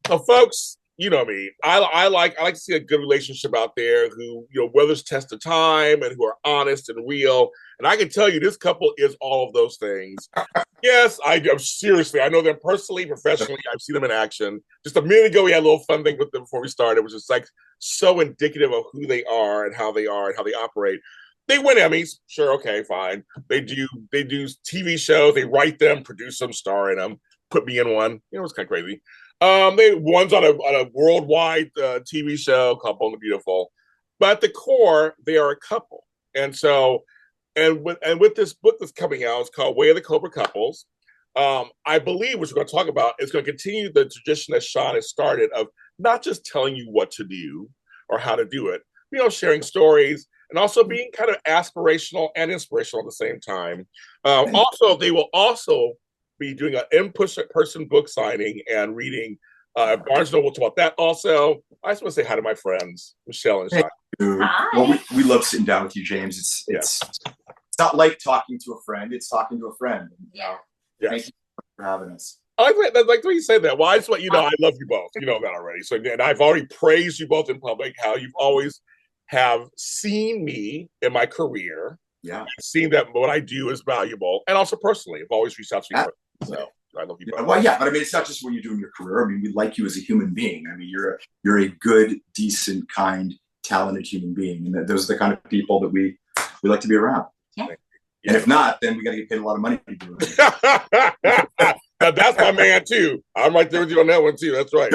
So, folks, you know me. I like to see a good relationship out there who weathers test of time and who are honest and real. And I can tell you, this couple is all of those things. Yes, I'm seriously. I know them personally, professionally. I've seen them in action. Just a minute ago, we had a little fun thing with them before we started, which is like so indicative of who they are and how they operate. They win Emmys, sure, okay, fine. They do TV shows. They write them, produce them, star in them. Put me in one. It's kind of crazy. One's on a worldwide TV show called Bold and Beautiful, but at the core, they are a couple, and so with this book that's coming out, it's called Way of the COBRA Couples. I believe, which we're going to talk about, is going to continue the tradition that Sean has started of not just telling you what to do or how to do it, sharing stories and also being kind of aspirational and inspirational at the same time. Also, they will also be doing an in-person book signing and reading. Barnes Noble will talk about that also. I just want to say hi to my friends, Michele and Sean. Well, we love sitting down with you, James. It's not like talking to a friend; it's talking to a friend. Yes. Thank you for having us. I like the way you say that. Well, I just want you know I love you both. You know that already. So, and I've already praised you both in public. How you've always have seen me in my career. Yeah, seen that what I do is valuable, and also personally, I've always reached out to you. So I love you both. Well, yeah, but I mean, it's not just what you do in your career. I mean, we like you as a human being. I mean, you're a good, decent, kind, talented human being, and those are the kind of people that we like to be around. Yeah. And if not, then we got to get paid a lot of money to do it. That's my man too. I'm right there with you on that one too. That's right.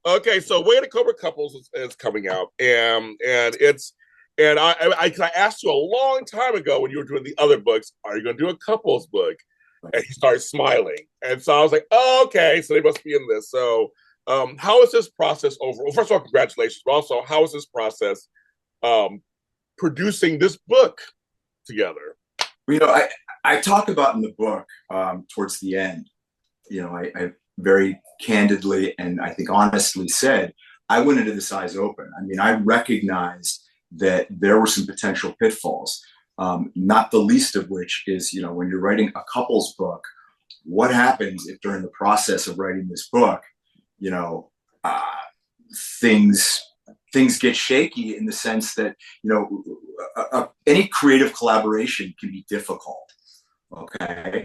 Okay, so Way of the COBRA Couples is coming out, and I asked you a long time ago when you were doing the other books, are you going to do a couples book? And he started smiling, and so I was like, oh, okay, so they must be in this. So, how is this process overall? First of all, congratulations, but also, how is this process producing this book together? I talk about in the book towards the end. I very candidly and I think honestly said I went into this eyes open. I mean, I recognized that there were some potential pitfalls, not the least of which is, when you're writing a couples book, what happens if during the process of writing this book, things get shaky in the sense that, any creative collaboration can be difficult. Okay.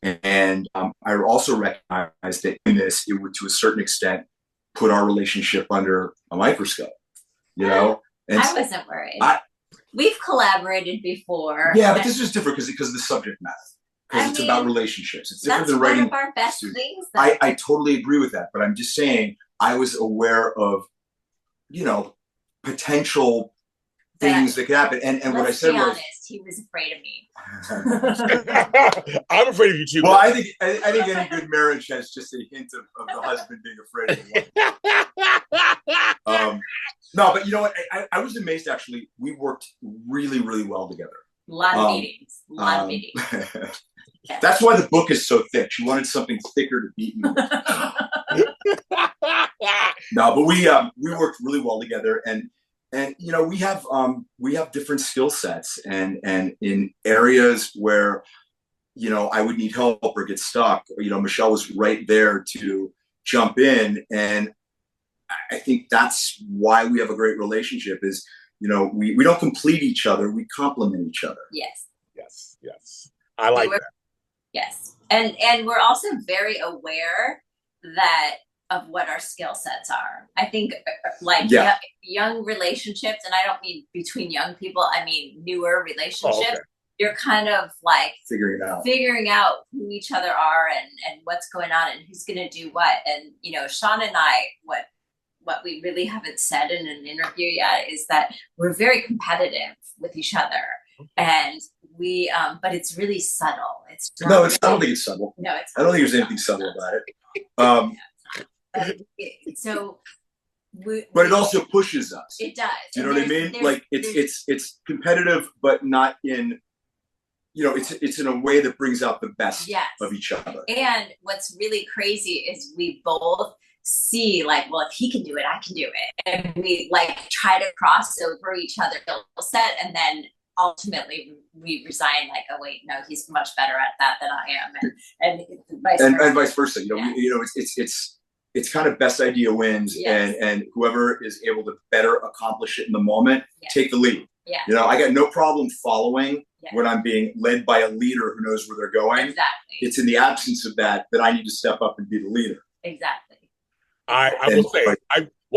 And I also recognized that in this, it would, to a certain extent, put our relationship under a microscope, And I wasn't worried. We've collaborated before. Yeah, but this is different because of the subject matter. Because it's about relationships. It's different than writing. That's one of our best things. I totally agree with that. But I'm just saying, I was aware of, potential things that could happen. And what I said was, he was afraid of me. I'm afraid of you too. Well, I think any good marriage has just a hint of the husband being afraid of the wife. No, but you know what? I was amazed, actually. We worked really, really well together. A lot of meetings. Yes. That's why the book is so thick. She wanted something thicker to beat me with. No, but we worked really well together, and we have different skill sets, and in areas where I would need help or get stuck, Michele was right there to jump in, and I think that's why we have a great relationship. Is we don't complete each other, we complement each other. Yes. I like that. Yes, and we're also very aware of what our skill sets are. I think young relationships, and I don't mean between young people, I mean newer relationships. Oh, okay. You're kind of like figuring out who each other are and what's going on and who's going to do what. And, Sean and I, what we really haven't said in an interview yet is that we're very competitive with each other. And we, but it's really subtle. I don't think it's subtle. No, I don't think there's anything subtle about it. But it also pushes us. It does. Do you know what I mean? Like it's competitive, but not in, it's in a way that brings out the best of each other. And what's really crazy is we both see well, if he can do it, I can do it. And we try to cross over each other's skill set, and then ultimately we resign oh wait, no, he's much better at that than I am, and vice versa. And vice versa. it's kind of best idea wins, and whoever is able to better accomplish it in the moment, take the lead. Yeah. You know, I got no problem following when I'm being led by a leader who knows where they're going. Exactly. It's in the absence of that I need to step up and be the leader. Exactly. I will say,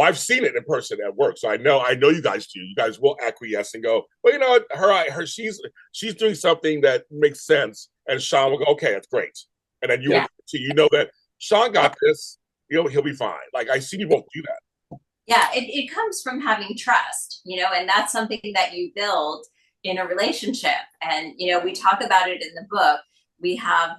I've seen it in person at work, so I know you guys do. You guys will acquiesce and go, well, you know what, she's doing something that makes sense, and Sean will go, okay, that's great, and then you know that Sean got this. He'll be fine. Like, I see you won't do that. Yeah, it comes from having trust, you know, and that's something that you build in a relationship. And, you know, we talk about it in the book. We have,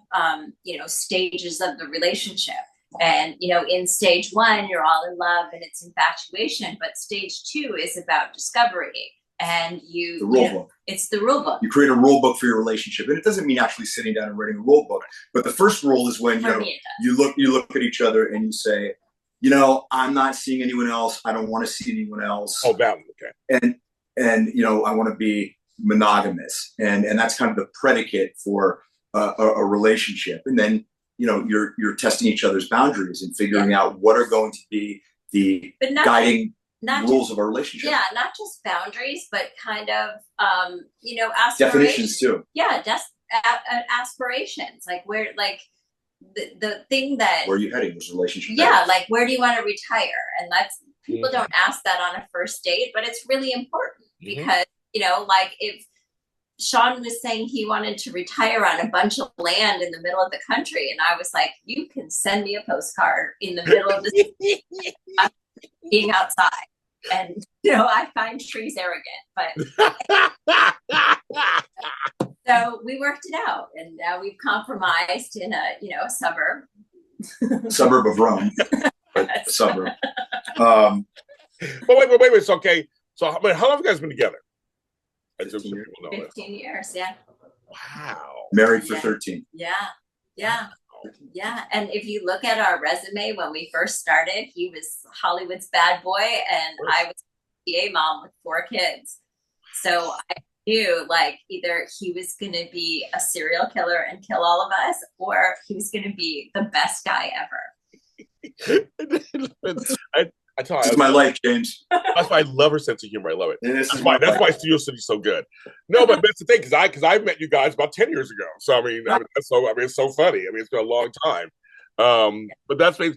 you know, stages of the relationship. And, you know, in stage 1, you're all in love and it's infatuation. But stage 2 is about discovery. And it's the rule book. You create a rule book for your relationship, and it doesn't mean actually sitting down and writing a rule book. But the first rule is when you look at each other and you say, you know, I'm not seeing anyone else. I don't want to see anyone else. Oh, that one, okay. And you know, I want to be monogamous, and that's kind of the predicate for a relationship. And then, you know, you're testing each other's boundaries and figuring out what are going to be the guiding rules of our relationship. Yeah, not just boundaries, but kind of, you know, aspirations. Definitions too. Yeah, just aspirations. Like the thing that. Where are you heading this relationship? Yeah, like where do you want to retire? And people don't ask that on a first date, but it's really important because, you know, like if Sean was saying he wanted to retire on a bunch of land in the middle of the country, and I was like, you can send me a postcard in the middle of the being outside. And, you know, I find trees arrogant, but so we worked it out, and now we've compromised in a suburb of Rome. A suburb. But wait, it's okay. So how long have you guys been together? 15 years, yeah. Wow. Married for 13. Yeah. And if you look at our resume, when we first started, he was Hollywood's bad boy, and I was a PA mom with 4 kids. So I knew, like, either he was going to be a serial killer and kill all of us, or he was going to be the best guy ever. I tell you, this is my life, James. That's why I love her sense of humor. I love it. That's why Studio City's so good. No, but that's the thing, because I met you guys about 10 years ago. So I mean, it's so funny. I mean, it's been a long time. But that's okay,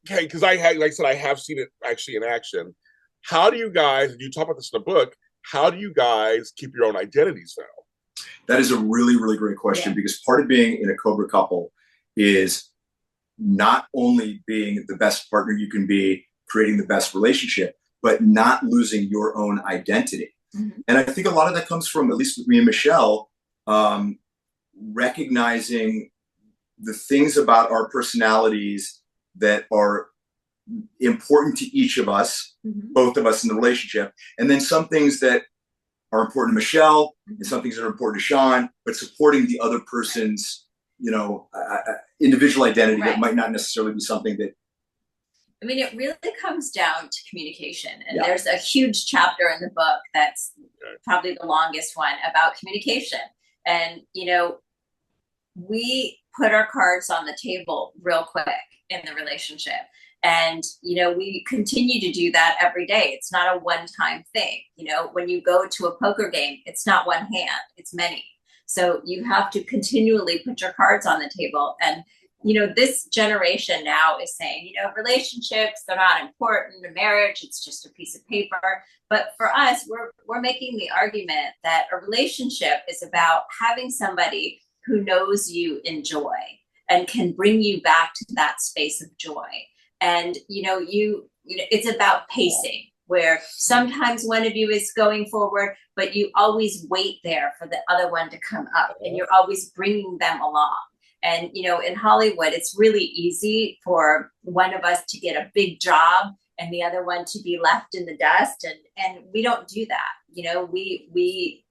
because I have seen it actually in action. How do you guys? And you talk about this in the book. How do you guys keep your own identities though? That is a really, really great question, because part of being in a COBRA couple is not only being the best partner you can be, creating the best relationship, but not losing your own identity. Mm-hmm. And I think a lot of that comes from, at least with me and Michele, recognizing the things about our personalities that are important to each of us, both of us in the relationship, and then some things that are important to Michele and some things that are important to Sean, but supporting the other person's, you know, individual identity that might not necessarily be something that. I mean, it really comes down to communication. And there's a huge chapter in the book that's probably the longest one about communication. And, you know, we put our cards on the table real quick in the relationship. And, you know, we continue to do that every day. It's not a one-time thing. You know, when you go to a poker game, it's not one hand, it's many. So you have to continually put your cards on the table. And, you know, this generation now is saying, you know, relationships, they're not important. A marriage, it's just a piece of paper. But for us, we're making the argument that a relationship is about having somebody who knows you in joy and can bring you back to that space of joy. And, you know, it's about pacing, where sometimes one of you is going forward, but you always wait there for the other one to come up, and you're always bringing them along. And, you know, in Hollywood, it's really easy for one of us to get a big job and the other one to be left in the dust. And we don't do that. You know, we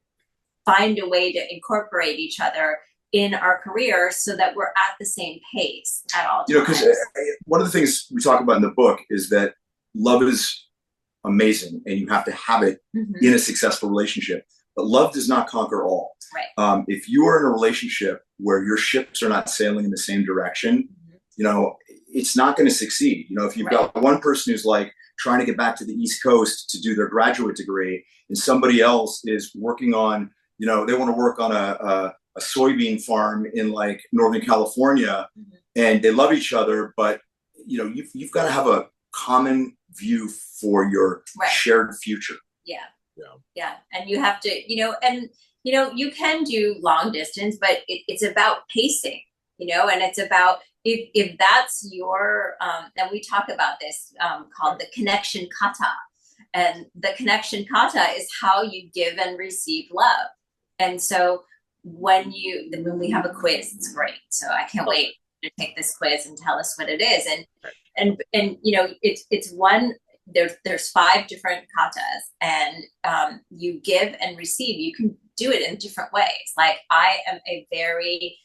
find a way to incorporate each other in our careers so that we're at the same pace at all times. You know, because one of the things we talk about in the book is that love is amazing and you have to have it in a successful relationship. But love does not conquer all. Right. If you are in a relationship where your ships are not sailing in the same direction, you know, it's not going to succeed. You know, if you've got one person who's like trying to get back to the East Coast to do their graduate degree, and somebody else is working on, you know, they want to work on a soybean farm in like Northern California, and they love each other, but you know, you've got to have a common view for your shared future. Yeah. And you have to, you know, and you know, you can do long distance, but it's about pacing, you know, and it's about if that's your and we talk about this called the connection kata. And the connection kata is how you give and receive love. And so when we have a quiz, it's great. So I can't wait to take this quiz and tell us what it is. And you know, it's one, there's 5 different katas, and you give and receive. You can do it in different ways. Like I am a very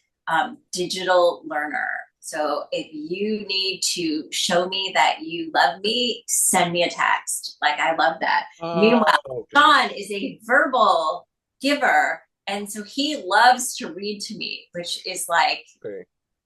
digital learner. So if you need to show me that you love me, send me a text. Like I love that. Meanwhile, Sean is a verbal giver. And so he loves to read to me, which is like,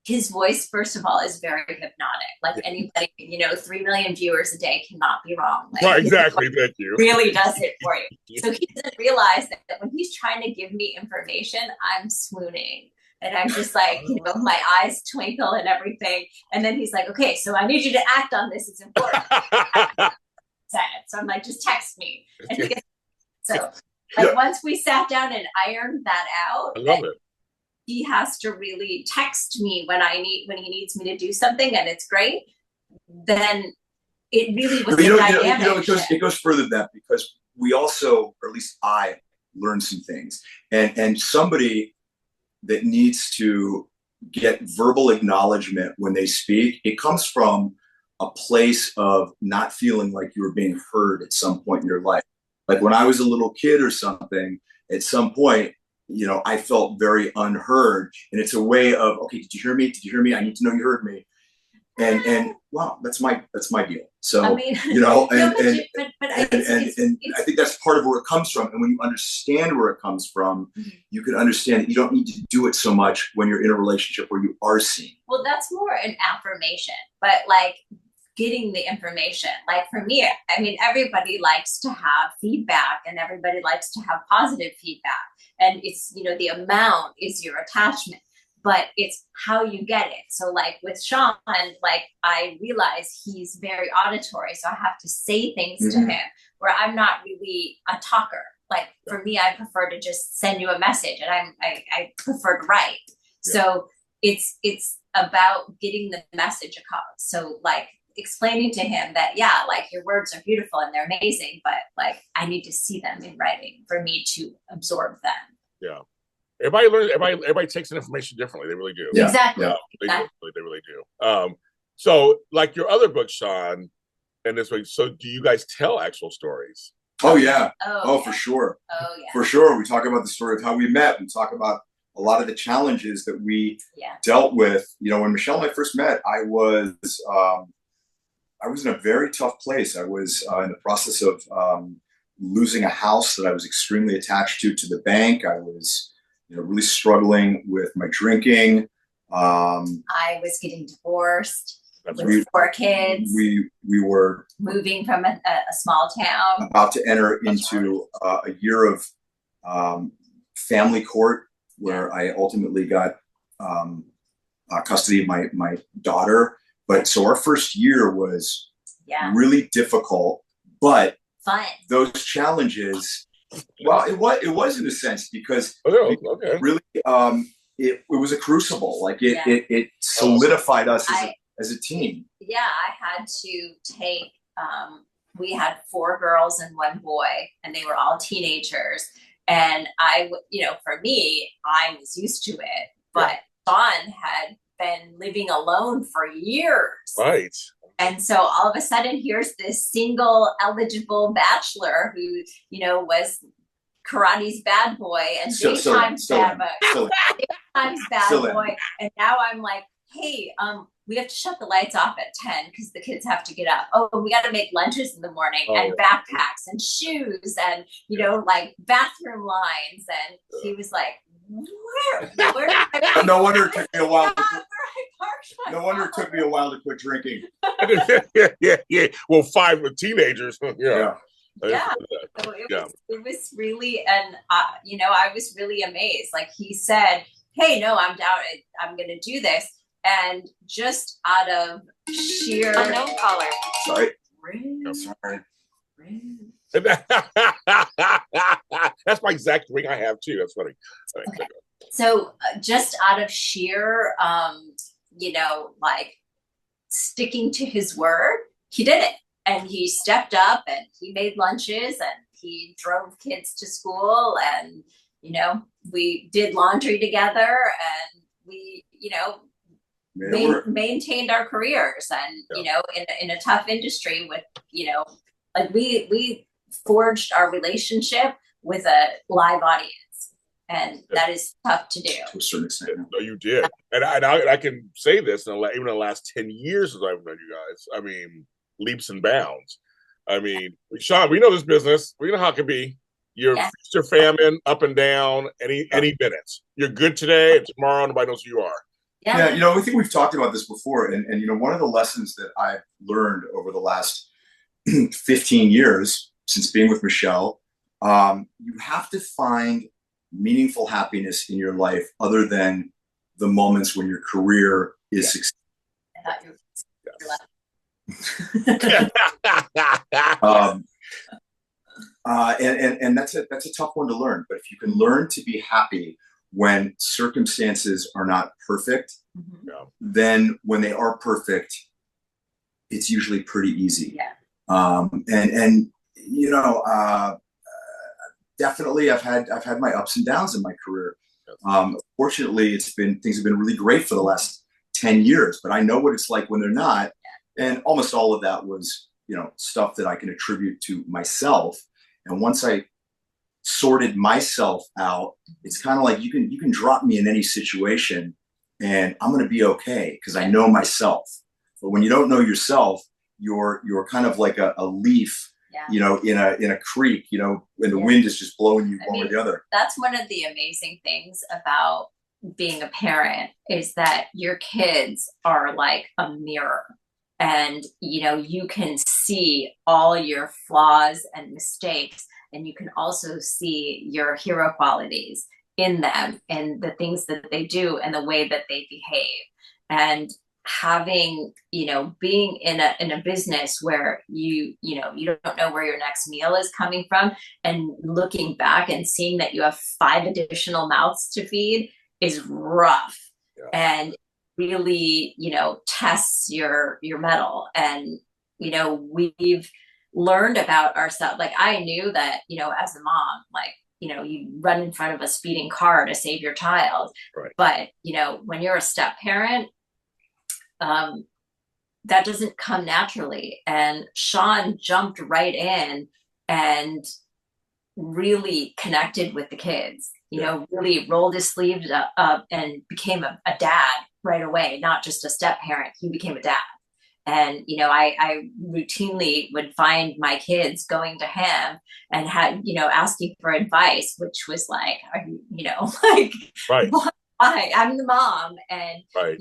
his voice, first of all, is very hypnotic. Like anybody, you know, 3 million viewers a day cannot be wrong. Like, right, exactly. Thank you. Really does it for you. So he doesn't realize that when he's trying to give me information, I'm swooning. And I'm just like, you know, my eyes twinkle and everything. And then he's like, okay, so I need you to act on this. It's important. So I'm like, just text me. And he gets, so like once we sat down and ironed that out, I love it. He has to really text me when he needs me to do something, and it's great. Then it really was a dynamic. It goes further than that, because we also, or at least I, learned some things, and somebody that needs to get verbal acknowledgement when they speak, it comes from a place of not feeling like you were being heard at some point in your life. Like when I was a little kid or something, at some point, you know, I felt very unheard. And it's a way of, okay, did you hear me? Did you hear me? I need to know you heard me. And wow, that's my deal. So, I mean, you know, and I think that's part of where it comes from. And when you understand where it comes from, you can understand that you don't need to do it so much when you're in a relationship where you are seen. Well, that's more an affirmation, but like getting the information, like for me, I mean, everybody likes to have feedback, and everybody likes to have positive feedback. And it's, you know, the amount is your attachment, but it's how you get it. So like with Sean, like I realize he's very auditory. So I have to say things to him where I'm not really a talker. Like for me, I prefer to just send you a message, and I prefer to write. So it's about getting the message across. So like explaining to him that, yeah, like your words are beautiful and they're amazing, but like I need to see them in writing for me to absorb them. Yeah. Everybody takes in information differently. They really do. Yeah. Exactly. They really do. So like your other book, Sean, and this way, so do you guys tell actual stories? Oh yeah. For sure. Oh yeah. For sure. We talk about the story of how we met. We talk about a lot of the challenges that we dealt with. You know, when Michele and I first met, I was in a very tough place. I was in the process of losing a house that I was extremely attached to the bank. I was, you know, really struggling with my drinking. I was getting divorced with 4 kids. We were moving from a small town. About to enter into a year of family court, where I ultimately got custody of my daughter. But so our first year was really difficult, but fun. Those challenges, well, it was in a sense, because really it was a crucible. Like it solidified us as a team. Yeah, I had to take. We had 4 girls and 1 boy, and they were all teenagers. And you know, for me, I was used to it, but Sean had been living alone for years. Right. And so all of a sudden, here's this single eligible bachelor who, you know, was karate's bad boy and daytime's bad boy. And now I'm like, hey, we have to shut the lights off at 10 because the kids have to get up. Oh, we got to make lunches in the morning and backpacks and shoes and, you know, like bathroom lines. And he was like, where no wonder it took me a while. No wonder it took me a while to quit drinking. Yeah. Well, 5 with teenagers. Yeah. Yeah. So it was really, and I was really amazed. Like he said, "Hey, no, I'm down. I'm going to do this," and just out of sheer unknown caller. Sorry. Sorry. That's my exact ring I have too. That's funny. Okay. So just out of sheer, like sticking to his word, he did it. And he stepped up and he made lunches and he drove kids to school and, we did laundry together and we, maintained our careers and, in a tough industry with, like we forged our relationship with a live audience. And that is tough to do. To a certain extent. No, you did. And I can say this, even in the last 10 years as I've known you guys, I mean, leaps and bounds. I mean, Sean, we know this business. We know how it can be. You're feast or famine, up and down, any minutes. You're good today, and tomorrow nobody knows who you are. Yeah, I think we've talked about this before. And one of the lessons that I've learned over the last 15 years since being with Michele, you have to find meaningful happiness in your life other than the moments when your career is successful. I thought you were and that's a tough one to learn. But if you can learn to be happy when circumstances are not perfect, then when they are perfect, it's usually pretty easy. Yeah. Definitely I've had my ups and downs in my career. Fortunately, things have been really great for the last 10 years, but I know what it's like when they're not. And almost all of that was, stuff that I can attribute to myself. And once I sorted myself out, it's kind of like you can drop me in any situation and I'm going to be okay because I know myself. But when you don't know yourself, you're kind of like a leaf, in a creek, when the wind is just blowing you one or the other. That's one of the amazing things about being a parent is that your kids are like a mirror. And, you can see all your flaws and mistakes, and you can also see your hero qualities in them and the things that they do and the way that they behave. And having, being in a business where you don't know where your next meal is coming from, and looking back and seeing that you have 5 additional mouths to feed is rough. Yeah. And really, tests your mettle. And, we've learned about ourselves. Like I knew that, as a mom, like, you run in front of a speeding car to save your child. Right. But, when you're a step parent, that doesn't come naturally. And Sean jumped right in and really connected with the kids, really rolled his sleeves up and became a dad right away, not just a step parent. He became a dad. And, I routinely would find my kids going to him and asking for advice, which was like, are you, like, right. Why? I'm the mom. And, right.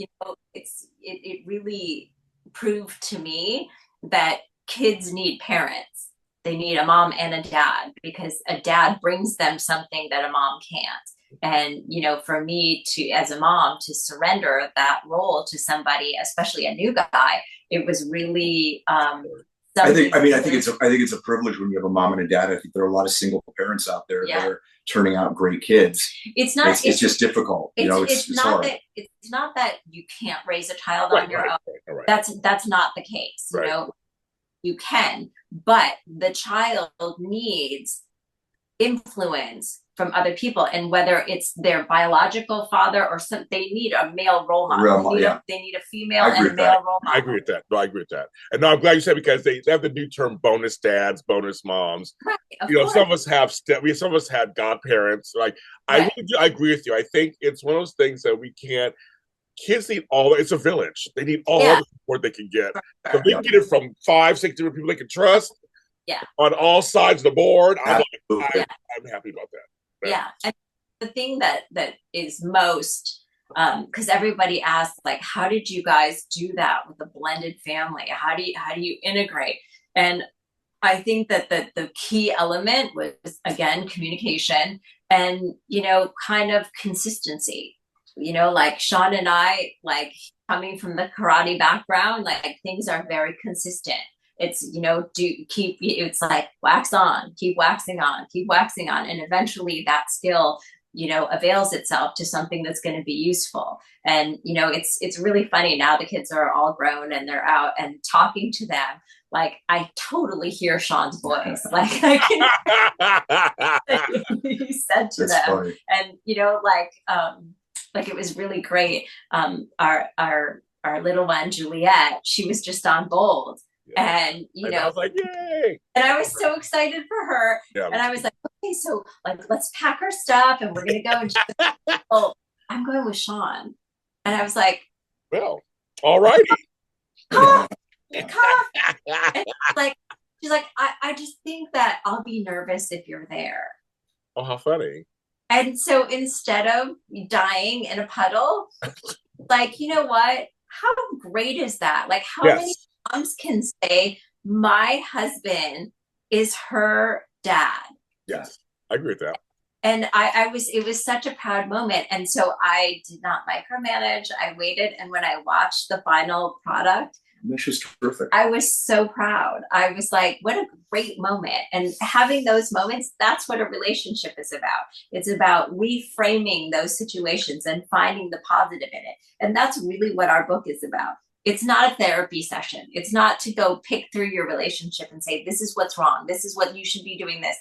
It really proved to me that kids need parents. They need a mom and a dad, because a dad brings them something that a mom can't. And, for me as a mom, to surrender that role to somebody, especially a new guy, it was really, I think it's a privilege when you have a mom and a dad. I think there are a lot of single parents out there that are turning out great kids. It's just difficult. It's not hard. It's not that you can't raise a child on your own. Right. That's not the case. Right. You can, but the child needs influence from other people, and whether it's their biological father or they need a male role model. They need a female and a male role model. I agree with that. No, I agree with that. And no, I'm glad you said, because they have the new term bonus dads, bonus moms. Right, some of us have some of us had godparents. Like I agree with you. I think it's one of those things that we can't. Kids need it's a village. They need all the support they can get. So they can get it from 5, 6 different people they can trust. Yeah. On all sides of the board. I'm happy about that. Yeah. And the thing that is most because everybody asks, like, how did you guys do that with a blended family? How do you integrate? And I think that the key element was, again, communication and, you know, kind of consistency. You know, like Sean and I, like coming from the karate background, like things are very consistent. It's, you know, it's like wax on, keep waxing on, keep waxing on. And eventually that skill, you know, avails itself to something that's going to be useful. And, you know, it's really funny now the kids are all grown and they're out and talking to them. Like I totally hear Sean's voice. Like I can he said to them. Funny. And, you know, like it was really great. Our little one, Juliet, she was just on Bold. Yeah. And you know, I was like, yay! And I was so excited for her. Yeah, and I was like, okay, so like let's pack our stuff and we're gonna go. And she's like, oh, I'm going with Sean. And I was like, well, all righty. Cough. And she's like, I just think that I'll be nervous if you're there. Oh, how funny. And so instead of dying in a puddle, like, you know what? How great is that? Like, how many moms can say, my husband is her dad? Yes, I agree with that. And it was such a proud moment. And so I did not micromanage. I waited. And when I watched the final product, this is terrific. I was so proud. I was like, what a great moment. And having those moments, that's what a relationship is about. It's about reframing those situations and finding the positive in it. And that's really what our book is about. It's not a therapy session. It's not to go pick through your relationship and say, this is what's wrong. This is what you should be doing this.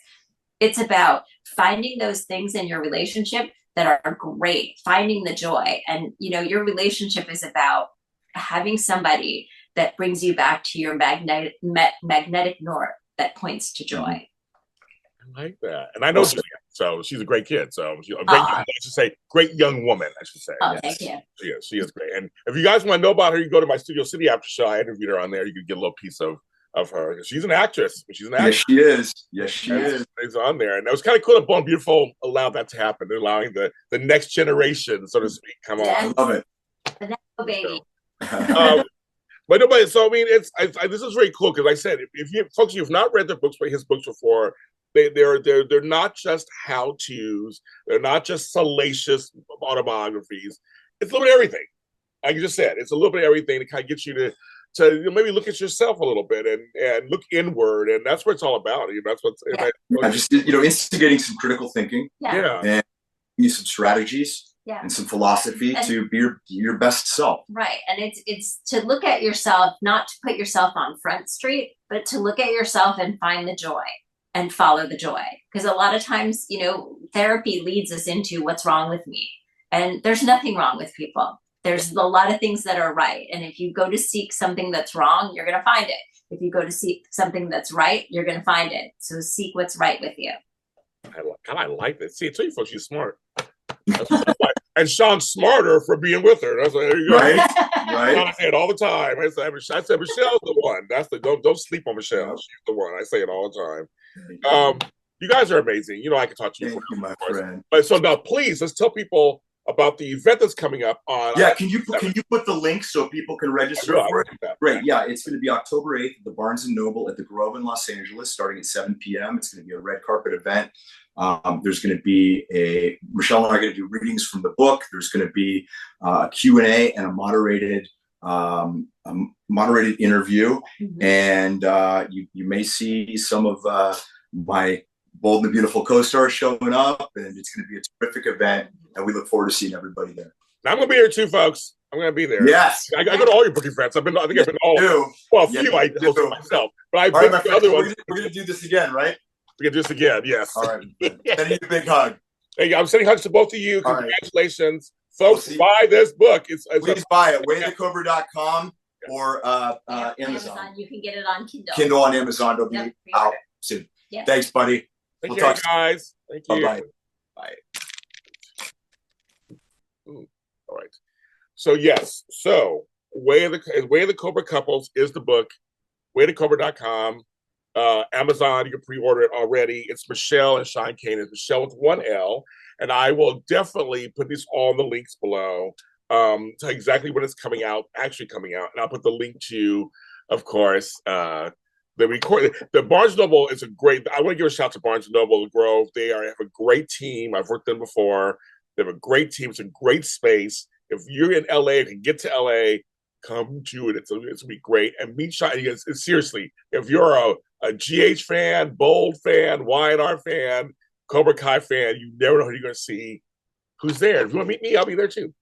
It's about finding those things in your relationship that are great, finding the joy. And, you know, your relationship is about having somebody that brings you back to your magnetic north that points to joy. I like that. And I know Julia, so she's a great kid. So she's a great, I should say, great young woman, I should say. Oh, yes. Thank you. She is great. And if you guys want to know about her, you go to my Studio City after show. I interviewed her on there. You can get a little piece of her. She's an actress. Yes, she is. Yes, she is. She's on there. And it was kind of cool that Born Beautiful allowed that to happen. They're allowing the next generation, so to speak, come on. I love it. The next baby. But nobody. So I mean, this is very cool because like I said, if you folks, you've not read his books before, they're not just how tos. They're not just salacious autobiographies. It's a little bit of everything. Like you just said, it's a little bit of everything to kind of get you to maybe look at yourself a little bit and look inward, and that's what it's all about. You know, that's what's just instigating some critical thinking, and some strategies. Yeah. And some philosophy to be your best self. Right. And it's to look at yourself, not to put yourself on Front Street, but to look at yourself and find the joy and follow the joy. Because a lot of times, you know, therapy leads us into what's wrong with me. And there's nothing wrong with people. There's a lot of things that are right. And if you go to seek something that's wrong, you're going to find it. If you go to seek something that's right, you're going to find it. So seek what's right with you. I like that. See, I tell you folks, she's smart. And Sean's smarter for being with her. That's there you go. Right. I say it all the time. I said Michelle's the one. That's the don't sleep on Michelle. She's the one. I say it all the time. You guys are amazing. You know, I can talk to you. Thank you, my friend. But so now, please let's tell people about the event that's coming up on. Yeah, can you put the link so people can register for it? Great. Yeah, it's going to be October 8th at the Barnes and Noble at the Grove in Los Angeles, starting at 7 p.m. It's going to be a red carpet event. There's going to be Michelle and I are going to do readings from the book. There's going to be a Q&A and a moderated interview. Mm-hmm. And you may see some of my Bold and Beautiful co-stars showing up, and it's going to be a terrific event. And we look forward to seeing everybody there. I'm going to be here too, folks. I'm going to be there. Yes. I go to all your book events. I think I've been all. Well, a few I hosted myself. But I've been to other ones. We're going to do this again, right? We can do this again, yes. All right. Sending you a big hug. Hey, I'm sending hugs to both of you. Congratulations. Right. Folks, buy this book. Please buy it. WayTheCobra.com or Amazon. You can get it on Kindle. Kindle on Amazon. It'll be out soon. Yep. Thanks, buddy. Take care, guys. Thank you. Bye-bye. Bye. All right. So, yes. So, Way of the COBRA Couples is the book. WayTheCobra.com. Amazon, you can pre-order it already. It's Michele and Shine Kanan. It's Michele with one L. And I will definitely put these all in the links below to exactly when it's actually coming out. And I'll put the link to, of course, the Barnes & Noble is a great, I want to give a shout out to Barnes & Noble, The Grove. They have a great team. I've worked with them before. They have a great team. It's a great space. If you're in LA, if you can get to LA, come to it. It's going to be great. And meet Shine. Seriously, if you're a GH fan, Bold fan, Y&R fan, Cobra Kai fan, you never know who you're going to see who's there. If you want to meet me, I'll be there too.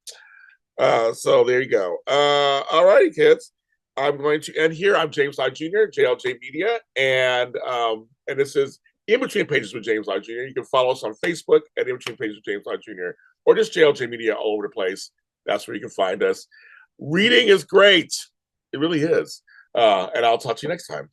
So there you go. All righty, kids. I'm going to end here. I'm James Lott Jr., JLJ Media, and this is In Between Pages with James Lott Jr. You can follow us on Facebook at In Between Pages with James Lott Jr. or just JLJ Media all over the place. That's where you can find us. Reading is great. It really is. And I'll talk to you next time.